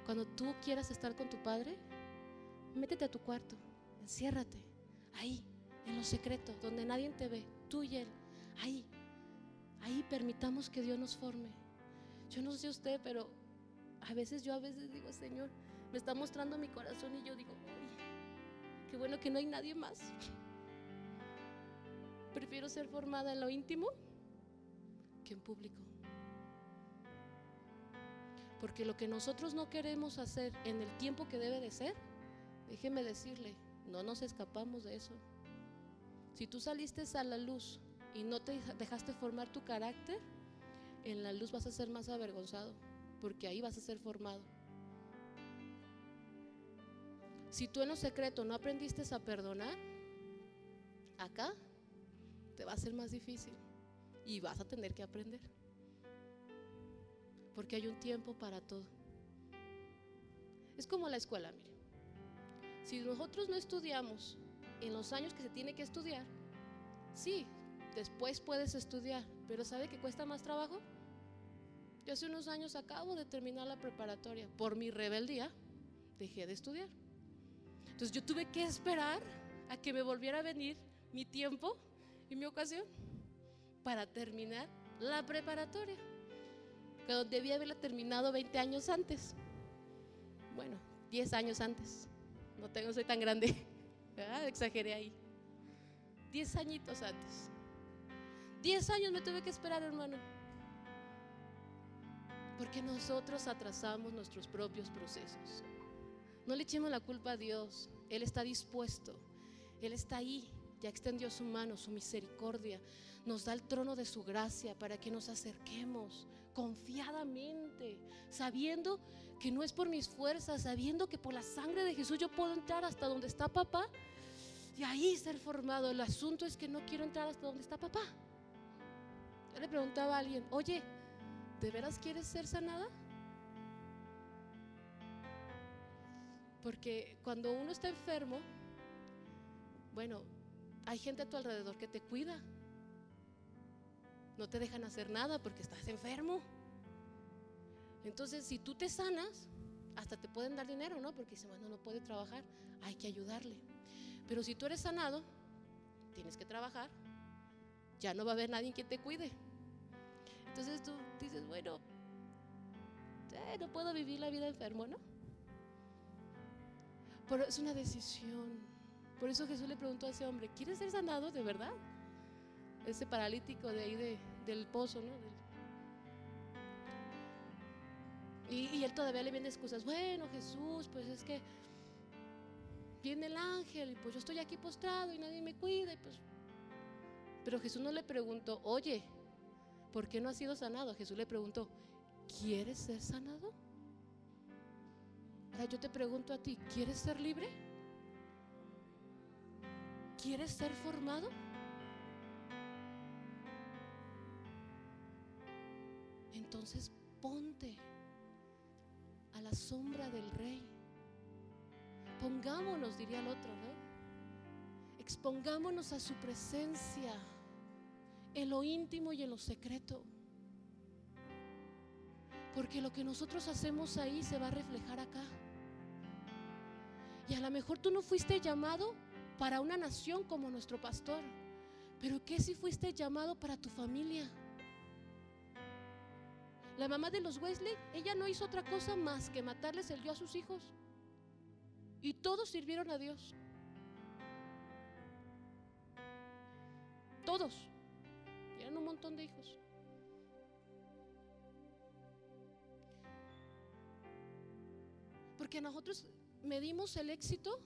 cuando tú quieras estar con tu Padre, métete a tu cuarto, enciérrate ahí, en lo secreto, donde nadie te ve, tú y Él. Ahí permitamos que Dios nos forme. Yo no sé usted, pero a veces digo: Señor, me está mostrando mi corazón, y yo digo: uy, qué bueno que no hay nadie más. Prefiero ser formada en lo íntimo que en público. Porque lo que nosotros no queremos hacer en el tiempo que debe de ser, déjeme decirle, no nos escapamos de eso. Si tú saliste a la luz y no te dejaste formar tu carácter, en la luz vas a ser más avergonzado, porque ahí vas a ser formado. Si tú en lo secreto no aprendiste a perdonar, acá te va a ser más difícil y vas a tener que aprender, porque hay un tiempo para todo. Es como la escuela, mire. Si nosotros no estudiamos en los años que se tiene que estudiar, sí, después puedes estudiar, pero ¿sabe que cuesta más trabajo? Yo hace unos años acabo de terminar la preparatoria. Por mi rebeldía dejé de estudiar. Entonces yo tuve que esperar a que me volviera a venir mi tiempo y mi ocasión para terminar la preparatoria, que debía haberla terminado 20 años antes. Bueno, 10 años antes. No soy tan grande, ¿verdad? Exageré ahí. 10 añitos antes. 10 años me tuve que esperar, hermano, porque nosotros atrasamos nuestros propios procesos. No le echemos la culpa a Dios. Él está dispuesto, Él está ahí, ya extendió su mano, su misericordia, nos da el trono de su gracia para que nos acerquemos confiadamente, sabiendo que no es por mis fuerzas, sabiendo que por la sangre de Jesús yo puedo entrar hasta donde está papá y ahí ser formado. El asunto es que no quiero entrar hasta donde está papá. Yo le preguntaba a alguien: oye, ¿de veras quieres ser sanada? Porque cuando uno está enfermo, Bueno, hay gente a tu alrededor que te cuida. No te dejan hacer nada porque estás enfermo. Entonces, si tú te sanas, hasta te pueden dar dinero, ¿no? Porque dicen, bueno, no puede trabajar, hay que ayudarle. Pero si tú eres sanado, tienes que trabajar, ya no va a haber nadie que te cuide. Entonces tú dices, bueno, no puedo vivir la vida enfermo, ¿no? Pero es una decisión. Por eso Jesús le preguntó a ese hombre, ¿quieres ser sanado de verdad? Ese paralítico de ahí del pozo, ¿no? Y él todavía le viene excusas. Bueno, Jesús, pues es que viene el ángel y pues yo estoy aquí postrado y nadie me cuida y pues. Pero Jesús no le preguntó, oye, ¿por qué no has sido sanado? Jesús le preguntó, ¿quieres ser sanado? Ahora yo te pregunto a ti, ¿quieres ser libre? ¿Quieres ser formado? Entonces ponte a la sombra del Rey. Pongámonos, diría el otro, ¿no? Expongámonos a su presencia en lo íntimo y en lo secreto, porque lo que nosotros hacemos ahí se va a reflejar acá. Y a lo mejor tú no fuiste llamado para una nación como nuestro pastor, pero ¿qué si fuiste llamado para tu familia? La mamá de los Wesley, ella no hizo otra cosa más que matarles el yo a sus hijos, y todos sirvieron a Dios. Todos. Eran un montón de hijos. Porque nosotros medimos el éxito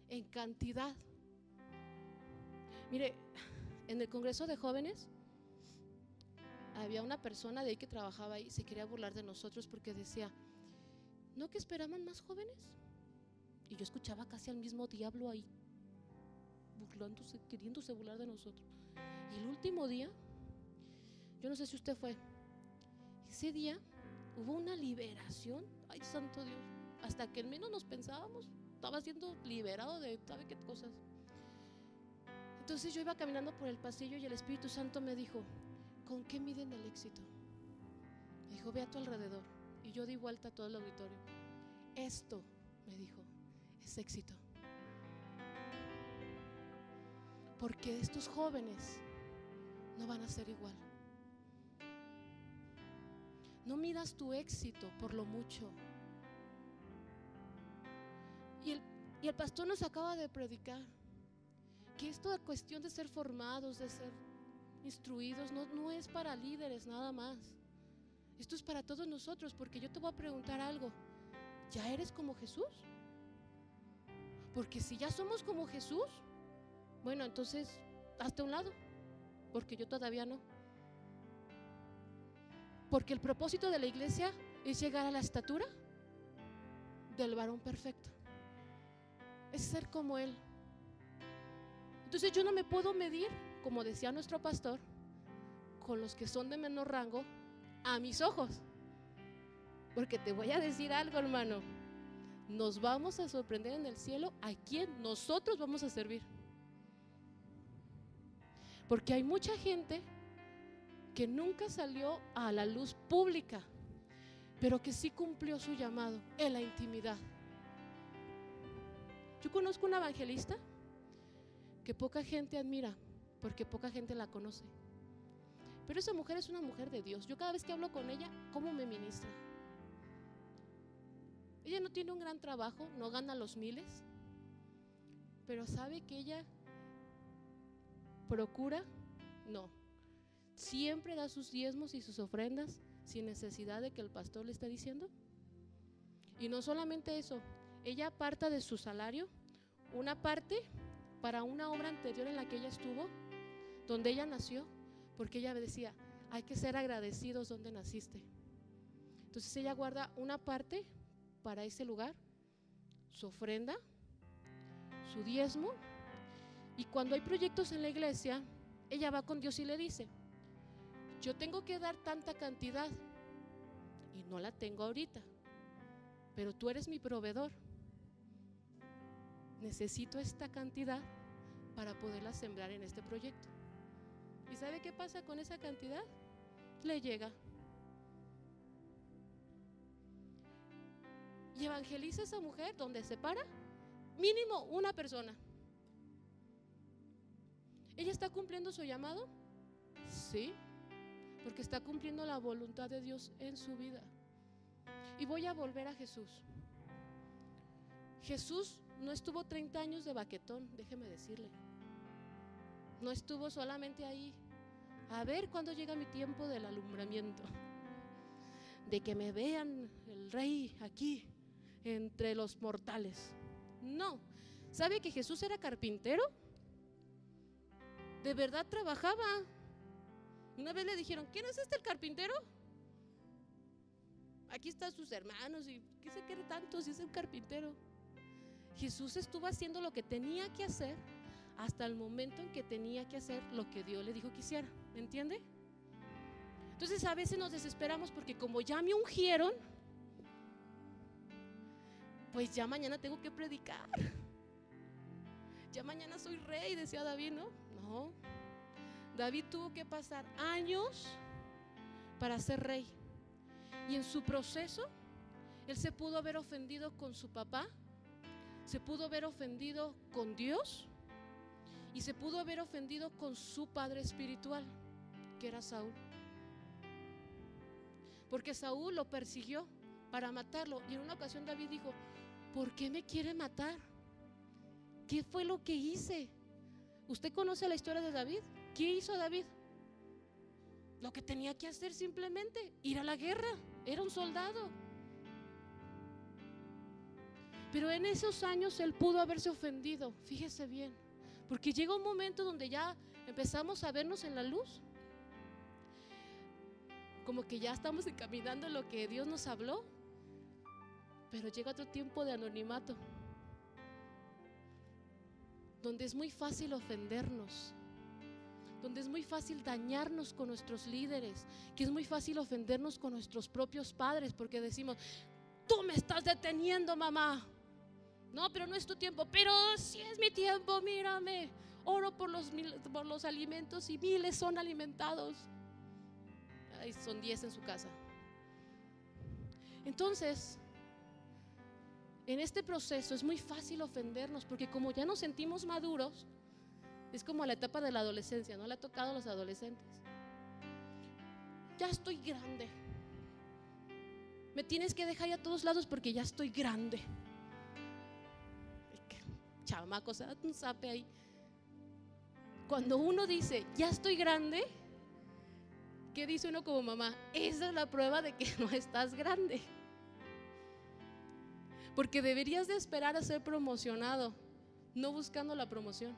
en cantidad. Mire, en el Congreso de Jóvenes había una persona de ahí que trabajaba ahí, se quería burlar de nosotros porque decía, ¿no que esperaban más jóvenes? Y yo escuchaba casi al mismo diablo ahí, burlándose, queriéndose burlar de nosotros. Y el último día, yo no sé si usted fue, ese día hubo una liberación, ay santo Dios, hasta que en menos nos pensábamos, estaba siendo liberado de sabe qué cosas. Entonces yo iba caminando por el pasillo y el Espíritu Santo me dijo, ¿con qué miden el éxito? Me dijo, ve a tu alrededor. Y yo di vuelta a todo el auditorio. Esto, me dijo, es éxito. Porque estos jóvenes no van a ser igual. No midas tu éxito por lo mucho. Y el pastor nos acaba de predicar que esto de cuestión de ser formados, de ser instruidos, no es para líderes nada más. Esto es para todos nosotros, porque yo te voy a preguntar algo. ¿Ya eres como Jesús? Porque si ya somos como Jesús, bueno, entonces hazte a un lado, porque yo todavía no. Porque el propósito de la iglesia es llegar a la estatura del varón perfecto, es ser como Él. Entonces yo no me puedo medir, como decía nuestro pastor, con los que son de menor rango a mis ojos. Porque te voy a decir algo, hermano, nos vamos a sorprender en el cielo a quien nosotros vamos a servir. Porque hay mucha gente que nunca salió a la luz pública, pero que sí cumplió su llamado en la intimidad. Yo conozco una evangelista que poca gente admira, porque poca gente la conoce. Pero esa mujer es una mujer de Dios. Yo cada vez que hablo con ella, ¿cómo me ministra? Ella no tiene un gran trabajo, no gana los miles, pero sabe que ella procura, no, siempre da sus diezmos y sus ofrendas sin necesidad de que el pastor le esté diciendo. Y no solamente eso, ella aparta de su salario una parte para una obra anterior en la que ella estuvo, donde ella nació, porque ella decía, hay que ser agradecidos donde naciste. Entonces ella guarda una parte para ese lugar, su ofrenda, su diezmo, y cuando hay proyectos en la iglesia, ella va con Dios y le dice, yo tengo que dar tanta cantidad y no la tengo ahorita, pero tú eres mi proveedor, necesito esta cantidad para poderla sembrar en este proyecto. ¿Y sabe qué pasa con esa cantidad? Le llega. Y evangeliza a esa mujer donde se para, mínimo una persona. ¿Ella está cumpliendo su llamado? Sí, porque está cumpliendo la voluntad de Dios en su vida. Y voy a volver a Jesús. Jesús no estuvo 30 años de baquetón, déjeme decirle. No estuvo solamente ahí a ver cuándo llega mi tiempo del alumbramiento, de que me vean el rey aquí entre los mortales. No, ¿sabe que Jesús era carpintero? De verdad trabajaba. Una vez le dijeron, ¿quién es el carpintero? Aquí están sus hermanos y qué se quiere tanto si es un carpintero. Jesús estuvo haciendo lo que tenía que hacer hasta el momento en que tenía que hacer lo que Dios le dijo que hiciera. ¿Me entiende? Entonces a veces nos desesperamos porque como ya me ungieron, pues ya mañana tengo que predicar. Ya mañana soy rey, decía David, ¿no? No. David tuvo que pasar años para ser rey. Y en su proceso, él se pudo haber ofendido con su papá, se pudo haber ofendido con Dios y se pudo haber ofendido con su padre espiritual, que era Saúl. Porque Saúl lo persiguió para matarlo. Y en una ocasión David dijo, ¿por qué me quiere matar? ¿Qué fue lo que hice? ¿Usted conoce la historia de David? ¿Qué hizo David? Lo que tenía que hacer simplemente, ir a la guerra. Era un soldado. Pero en esos años él pudo haberse ofendido. Fíjese bien, porque llega un momento donde ya empezamos a vernos en la luz, como que ya estamos encaminando lo que Dios nos habló. Pero llega otro tiempo de anonimato, donde es muy fácil ofendernos, donde es muy fácil dañarnos con nuestros líderes, que es muy fácil ofendernos con nuestros propios padres, porque decimos, tú me estás deteniendo, mamá. No, pero no es tu tiempo. Pero sí es mi tiempo, mírame. Oro por los alimentos y miles son alimentados. Ay, son 10 en su casa. Entonces, en este proceso es muy fácil ofendernos, porque como ya nos sentimos maduros, es como la etapa de la adolescencia, ¿no le ha tocado a los adolescentes? Ya estoy grande, me tienes que dejar a todos lados porque ya estoy grande. Chamacos, un zape ahí. Cuando uno dice, ya estoy grande, ¿qué dice uno como mamá? Esa es la prueba de que no estás grande. Porque deberías de esperar a ser promocionado, no buscando la promoción.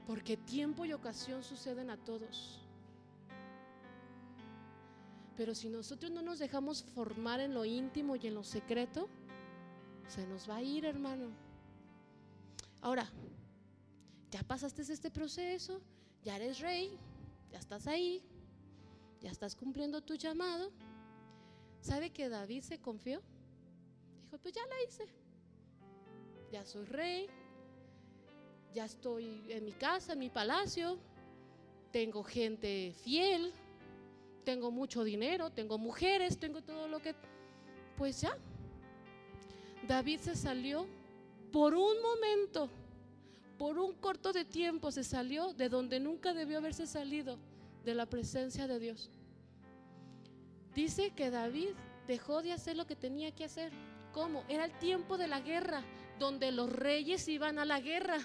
Porque tiempo y ocasión suceden a todos. Pero si nosotros no nos dejamos formar en lo íntimo y en lo secreto, se nos va a ir, hermano. Ahora, ya pasaste este proceso, ya eres rey, ya estás ahí, ya estás cumpliendo tu llamado. ¿Sabe que David se confió? Dijo, pues ya la hice, ya soy rey, ya estoy en mi casa, en mi palacio, tengo gente fiel, tengo mucho dinero, tengo mujeres, tengo todo lo que... Pues ya, David se salió por un momento, por un corto de tiempo, se salió de donde nunca debió haberse salido, de la presencia de Dios. Dice que David dejó de hacer lo que tenía que hacer. ¿Cómo? Era el tiempo de la guerra, donde los reyes iban a la guerra,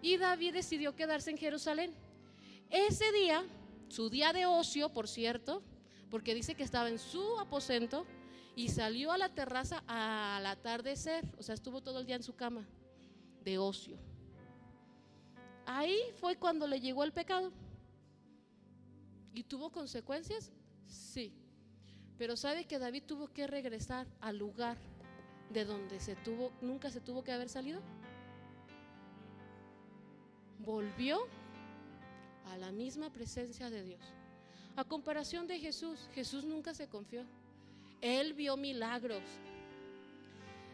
y David decidió quedarse en Jerusalén. Ese día, su día de ocio, por cierto, porque dice que estaba en su aposento y salió a la terraza al atardecer, o sea, estuvo todo el día en su cama de ocio. Ahí fue cuando le llegó el pecado. ¿Y tuvo consecuencias? Sí. Pero ¿sabe que David tuvo que regresar al lugar de donde nunca se tuvo que haber salido? Volvió a la misma presencia de Dios. A comparación de Jesús, Jesús nunca se confió. Él vio milagros.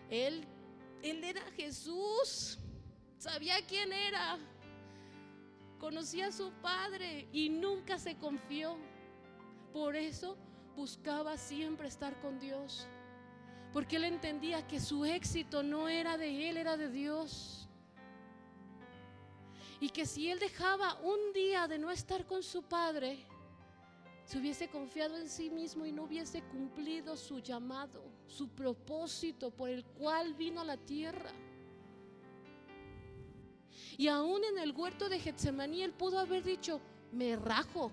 Él Él era Jesús, sabía quién era, conocía a su Padre y nunca se confió. Por eso buscaba siempre estar con Dios, porque él entendía que su éxito no era de él, era de Dios. Y que si él dejaba un día de no estar con su Padre, se hubiese confiado en sí mismo y no hubiese cumplido su llamado, su propósito por el cual vino a la tierra. Y aún en el huerto de Getsemaní él pudo haber dicho: me rajo,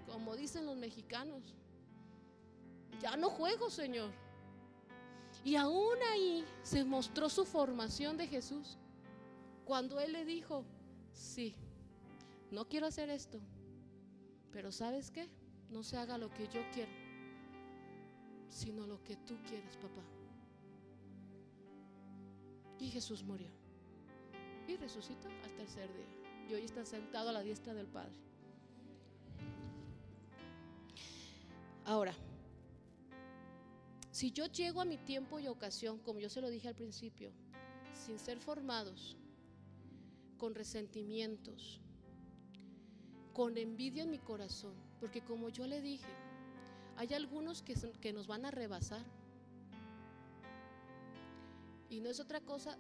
como dicen los mexicanos, ya no juego, Señor. Y aún ahí se mostró su formación de Jesús, cuando él le dijo: sí, no quiero hacer esto, pero ¿sabes qué? No se haga lo que yo quiero, sino lo que tú quieres, papá. Y Jesús murió y resucitó al tercer día, y hoy está sentado a la diestra del Padre. Ahora, si yo llego a mi tiempo y ocasión, como yo se lo dije al principio, sin ser formados, con resentimientos, con envidia en mi corazón, porque como yo le dije, hay algunos que nos van a rebasar. Y no es otra cosa.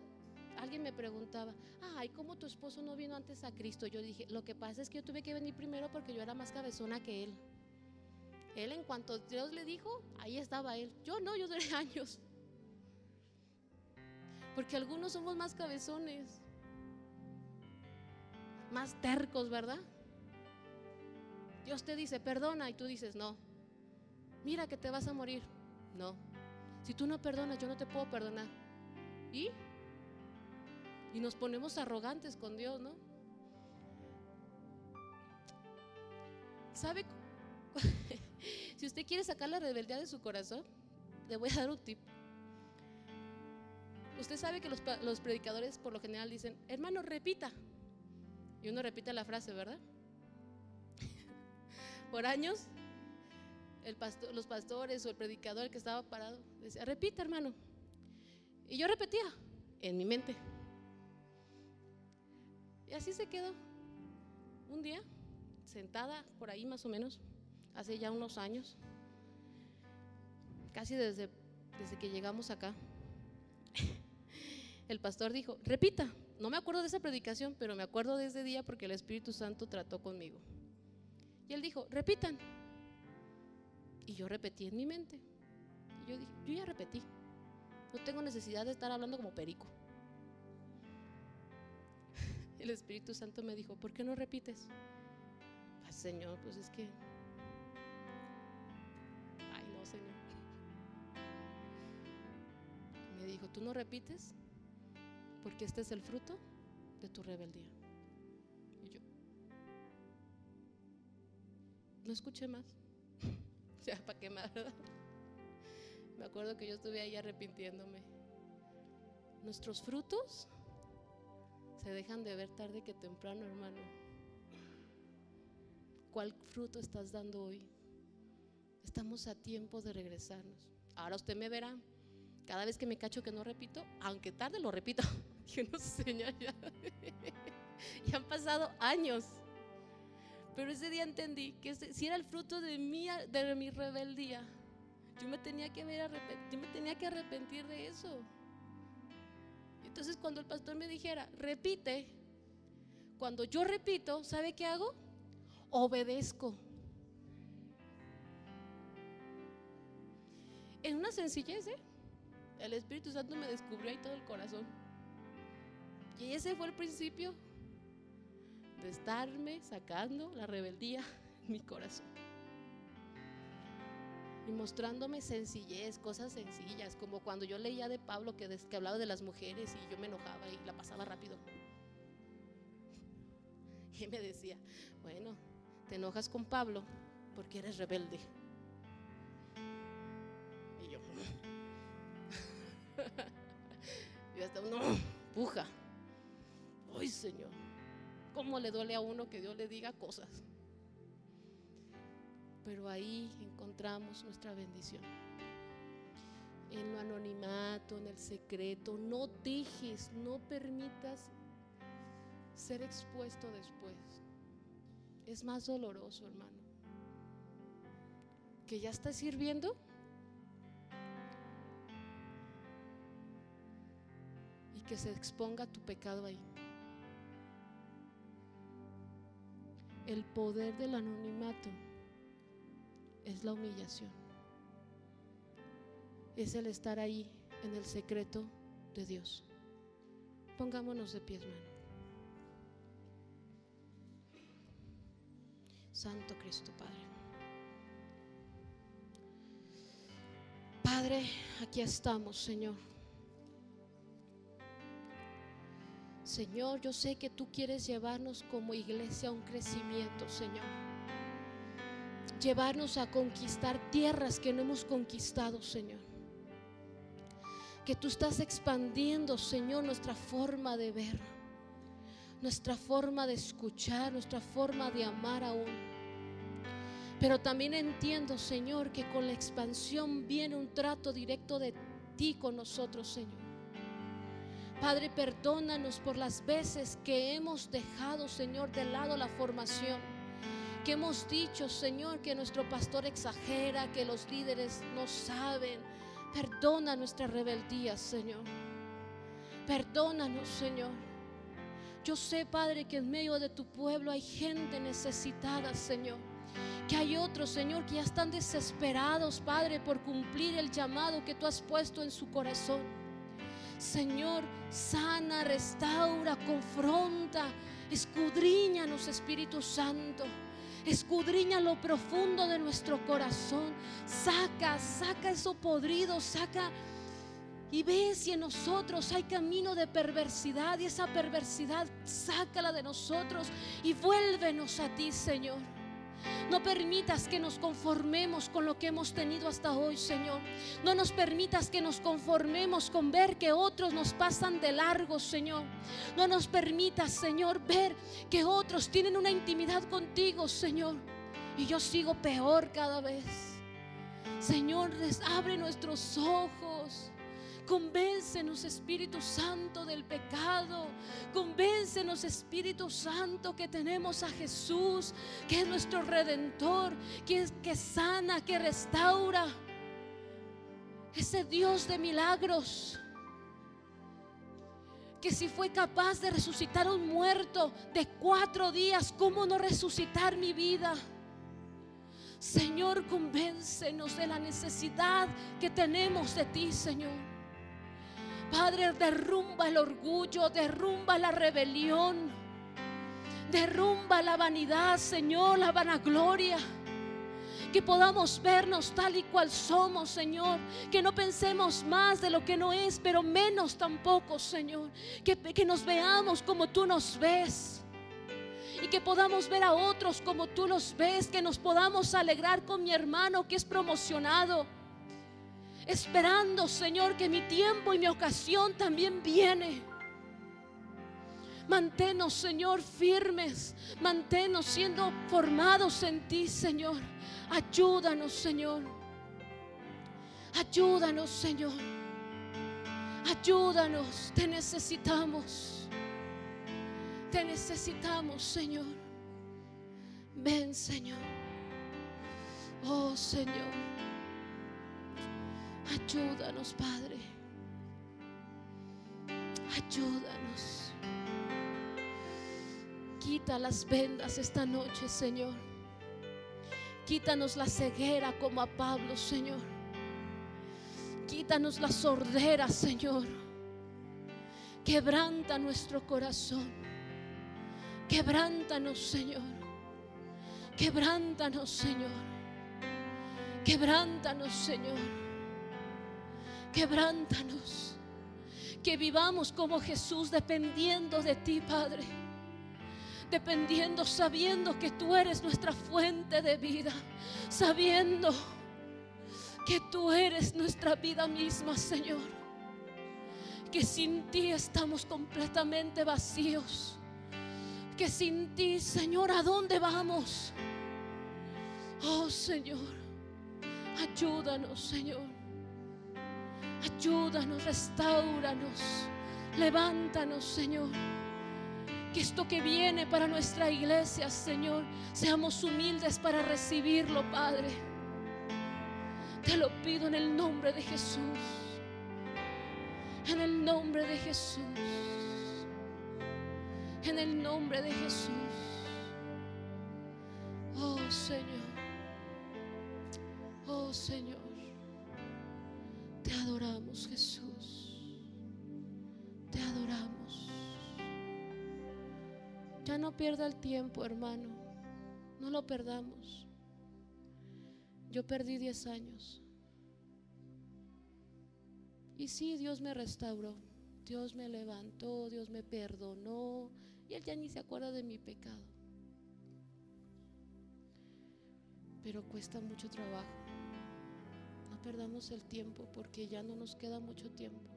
Alguien me preguntaba: ay, ¿cómo tu esposo no vino antes a Cristo? Yo dije: lo que pasa es que yo tuve que venir primero porque yo era más cabezona que él. Él, en cuanto Dios le dijo, ahí estaba él. Yo no, yo duré años. Porque algunos somos más cabezones, más tercos, ¿verdad? Dios te dice: perdona, y tú dices: no. Mira que te vas a morir. No. Si tú no perdonas, yo no te puedo perdonar. Y nos ponemos arrogantes con Dios, ¿no? ¿Sabe? Si usted quiere sacar la rebeldía de su corazón, le voy a dar un tip. Usted sabe que los predicadores por lo general dicen: hermano, repita. Y uno repite la frase, ¿verdad? Por años los pastores o el predicador que estaba parado decía: repita, hermano. Y yo repetía en mi mente. Y así se quedó. Un día, sentada por ahí más o menos, hace ya unos años, casi desde que llegamos acá, el pastor dijo: repita. No me acuerdo de esa predicación, pero me acuerdo de ese día porque el Espíritu Santo trató conmigo. Y él dijo: repitan. Y yo repetí en mi mente. Y yo dije: yo ya repetí, no tengo necesidad de estar hablando como perico. El Espíritu Santo me dijo: ¿por qué no repites? Pues, Señor, pues es que, ay no, Señor. Me dijo: tú no repites porque este es el fruto de tu rebeldía. Y yo no escuché más. O sea, ¿para qué más, verdad? Me acuerdo que yo estuve ahí arrepintiéndome. Nuestros frutos se dejan de ver tarde que temprano, hermano. ¿Cuál fruto estás dando hoy? Estamos a tiempo de regresarnos. Ahora usted me verá, cada vez que me cacho que no repito, aunque tarde lo repito. Yo no sé, Señor, ya han pasado años. Pero ese día entendí que si era el fruto de mi rebeldía, yo me tenía que arrepentir de eso. Entonces, cuando el pastor me dijera: repite, cuando yo repito, ¿sabe qué hago? Obedezco. En una sencillez, el Espíritu Santo me descubrió ahí todo el corazón. Y ese fue el principio de estarme sacando la rebeldía en mi corazón y mostrándome sencillez, cosas sencillas, como cuando yo leía de Pablo que hablaba de las mujeres y yo me enojaba y la pasaba rápido. Y me decía: bueno, te enojas con Pablo porque eres rebelde. Y yo hasta uno puja. Ay, Señor, ¿cómo le duele a uno que Dios le diga cosas? Pero ahí encontramos nuestra bendición. en lo anonimato, en el secreto. No dejes, no permitas ser expuesto después. Es más doloroso, hermano, que ya estás sirviendo y que se exponga tu pecado ahí. El poder del anonimato es la humillación, es el estar ahí en el secreto de Dios. Pongámonos de pie, hermano. Santo Cristo, Padre. Padre, aquí estamos, Señor. Señor, yo sé que tú quieres llevarnos como iglesia a un crecimiento, Señor. Llevarnos a conquistar tierras que no hemos conquistado, Señor. Que tú estás expandiendo, Señor, nuestra forma de ver, nuestra forma de escuchar, nuestra forma de amar aún. Pero también entiendo, Señor, que con la expansión viene un trato directo de ti con nosotros, Señor. Padre, perdónanos por las veces que hemos dejado, Señor, de lado la formación, que hemos dicho, Señor, que nuestro pastor exagera, que los líderes no saben. Perdona nuestra rebeldía, Señor. Perdónanos, Señor. Yo sé, Padre, que en medio de tu pueblo hay gente necesitada, Señor. Que hay otros, Señor, que ya están desesperados, Padre, por cumplir el llamado que tú has puesto en su corazón. Señor, sana, restaura, confronta, escudriñanos, Espíritu Santo. Escudriña lo profundo de nuestro corazón. Saca eso podrido, saca y ve si en nosotros hay camino de perversidad, y esa perversidad sácala de nosotros y vuélvenos a ti, Señor. No permitas que nos conformemos con lo que hemos tenido hasta hoy, Señor. No nos permitas que nos conformemos con ver que otros nos pasan de largo, Señor. No nos permitas, Señor, ver que otros tienen una intimidad contigo, Señor, y yo sigo peor cada vez. Señor, abre nuestros ojos. Convéncenos, Espíritu Santo, del pecado. Convéncenos, Espíritu Santo, que tenemos a Jesús, que es nuestro Redentor, que sana, que restaura. Ese Dios de milagros, que si fue capaz de resucitar a un muerto de 4 días, ¿cómo no resucitar mi vida? Señor, convéncenos de la necesidad que tenemos de ti, Señor. Padre, derrumba el orgullo, derrumba la rebelión, derrumba la vanidad, Señor, la vanagloria. Que podamos vernos tal y cual somos, Señor. Que no pensemos más de lo que no es, pero menos tampoco, Señor. Que nos veamos como tú nos ves, y que podamos ver a otros como tú los ves. Que nos podamos alegrar con mi hermano que es promocionado, esperando, Señor, que mi tiempo y mi ocasión también viene. Manténnos, Señor, firmes. Manténnos siendo formados en ti, Señor. Ayúdanos, Señor. Ayúdanos, Señor. Ayúdanos. Te necesitamos. Te necesitamos, Señor. Ven, Señor. Oh, Señor. Ayúdanos, Padre. Ayúdanos. Quita las vendas esta noche, Señor. Quítanos la ceguera como a Pablo, Señor. Quítanos la sordera, Señor. Quebranta nuestro corazón. Quebrántanos, Señor. Quebrántanos, Señor. Quebrántanos, Señor. Quebrántanos. Que vivamos como Jesús, dependiendo de ti, Padre. Dependiendo, sabiendo que tú eres nuestra fuente de vida. Sabiendo que tú eres nuestra vida misma, Señor. Que sin ti estamos completamente vacíos. Que sin ti, Señor, ¿a dónde vamos? Oh, Señor, ayúdanos, Señor. Ayúdanos, restáuranos, levántanos, Señor. Que esto que viene para nuestra iglesia, Señor, seamos humildes para recibirlo, Padre. Te lo pido en el nombre de Jesús. En el nombre de Jesús. En el nombre de Jesús. Oh Señor. Oh Señor. Te adoramos, Jesús. Te adoramos. Ya no pierda el tiempo, hermano. No lo perdamos. Yo perdí 10 años. Y sí, Dios me restauró. Dios me levantó, Dios me perdonó. Y Él ya ni se acuerda de mi pecado. Pero cuesta mucho trabajo. No perdamos el tiempo porque ya no nos queda mucho tiempo.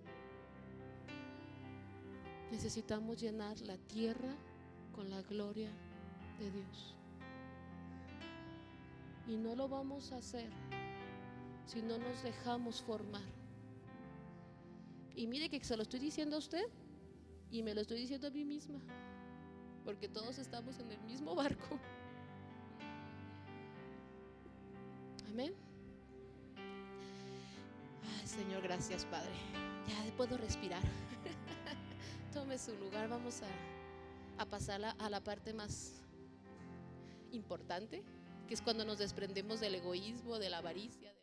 Necesitamos llenar la tierra con la gloria de Dios. Y no lo vamos a hacer si no nos dejamos formar. Y mire que se lo estoy diciendo a usted y me lo estoy diciendo a mí misma, porque todos estamos en el mismo barco. Amén. Ay, Señor, gracias, Padre. Ya puedo respirar. Tome su lugar. Vamos a pasar a la parte más importante, que es cuando nos desprendemos del egoísmo, de la avaricia.